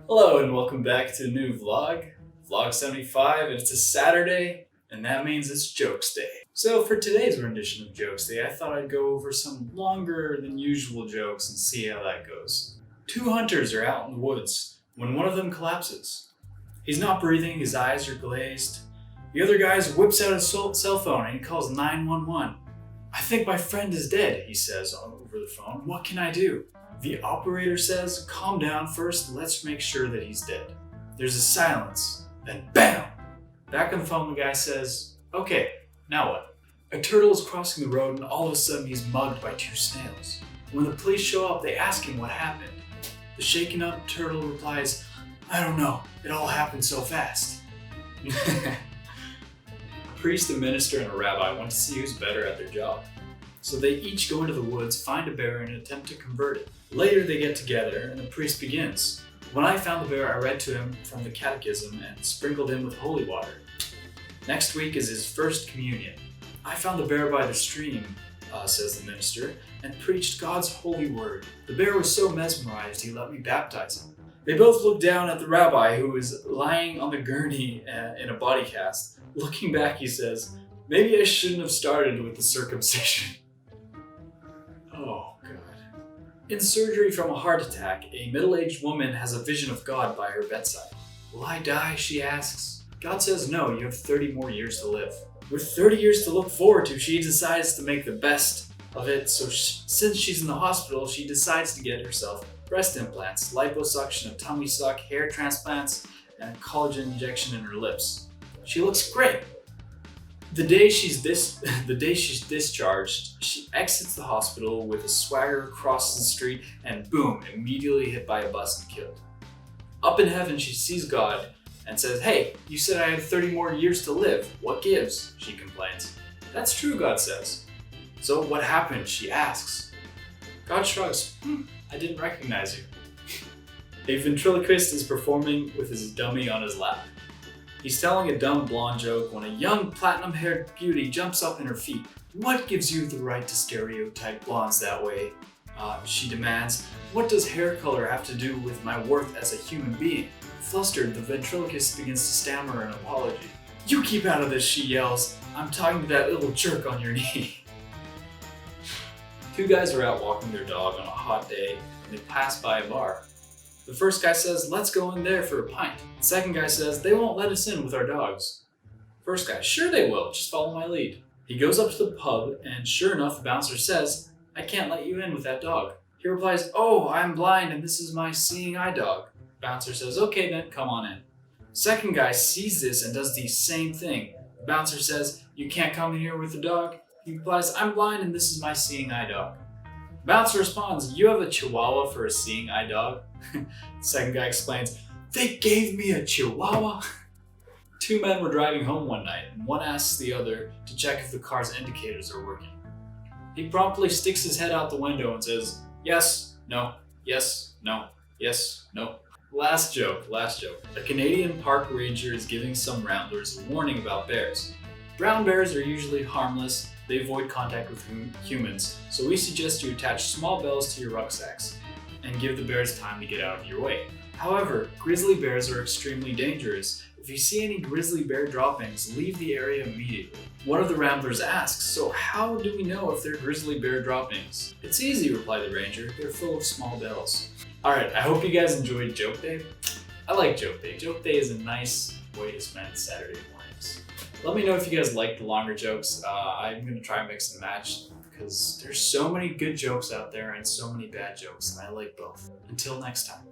Hello and welcome back to a new vlog 75, and it's a Saturday, and that means it's Jokes Day. So for today's rendition of Jokes Day, I thought I'd go over some longer than usual jokes and see how that goes. Two hunters are out in the woods when one of them collapses. He's not breathing, his eyes are glazed. The other guy whips out his cell phone and he calls 911. "I think my friend is dead," he says over the phone. "What can I do?" The operator says, "Calm down first, let's make sure that he's dead." There's a silence, then BAM! Back on the phone the guy says, "Okay, now what?" A turtle is crossing the road and all of a sudden he's mugged by two snails. When the police show up, they ask him what happened. The shaken up turtle replies, "I don't know, it all happened so fast." A priest, a minister, and a rabbi want to see who's better at their job. So they each go into the woods, find a bear, and attempt to convert it. Later they get together and the priest begins. "When I found the bear, I read to him from the catechism and sprinkled him with holy water. Next week is his first communion. I found the bear by the stream," says the minister, "and preached God's holy word. The bear was so mesmerized he let me baptize him." They both look down at the rabbi, who is lying on the gurney in a body cast. Looking back, he says, "Maybe I shouldn't have started with the circumcision." Oh, God. In surgery from a heart attack, a middle-aged woman has a vision of God by her bedside. "Will I die?" she asks. God says, "No, you have 30 more years to live." With 30 years to look forward to, she decides to make the best of it. So since she's in the hospital, she decides to get herself breast implants, liposuction, a tummy suck, hair transplants, and a collagen injection in her lips. She looks great. The day she's discharged, she exits the hospital with a swagger, crosses the street, and boom, immediately hit by a bus and killed. Up in heaven, she sees God and says, "Hey, you said I had 30 more years to live. What gives?" she complains. "That's true," God says. "So what happened?" she asks. God shrugs. "I didn't recognize you." A ventriloquist is performing with his dummy on his lap. He's telling a dumb blonde joke when a young platinum-haired beauty jumps up in her feet. "What gives you the right to stereotype blondes that way?" She demands. "What does hair color have to do with my worth as a human being?" Flustered, the ventriloquist begins to stammer an apology. "You keep out of this," she yells. "I'm talking to that little jerk on your knee." Two guys are out walking their dog on a hot day and they pass by a bar. The first guy says, "Let's go in there for a pint." The second guy says, "They won't let us in with our dogs." First guy, "Sure they will, just follow my lead." He goes up to the pub and sure enough, the bouncer says, "I can't let you in with that dog." He replies, "Oh, I'm blind and this is my seeing eye dog." Bouncer says, "Okay then, come on in." Second guy sees this and does the same thing. The bouncer says, "You can't come in here with the dog." He replies, "I'm blind and this is my seeing eye dog." Bouncer responds, "You have a chihuahua for a seeing eye dog?" The second guy explains, "They gave me a chihuahua." Two men were driving home one night and one asks the other to check if the car's indicators are working. He promptly sticks his head out the window and says, "Yes, no, yes, no, yes, no." Last joke. A Canadian park ranger is giving some ramblers a warning about bears. Brown bears are usually harmless. They avoid contact with humans, so we suggest you attach small bells to your rucksacks and give the bears time to get out of your way. However, grizzly bears are extremely dangerous. If you see any grizzly bear droppings, leave the area immediately. One of the ramblers asks, "So how do we know if they're grizzly bear droppings?" "It's easy," replied the ranger. "They're full of small bells." Alright, I hope you guys enjoyed Joke Day. I like Joke Day. Joke Day is a nice way to spend Saturday mornings. Let me know if you guys like the longer jokes. I'm going to try and mix and match because there's so many good jokes out there and so many bad jokes, and I like both. Until next time.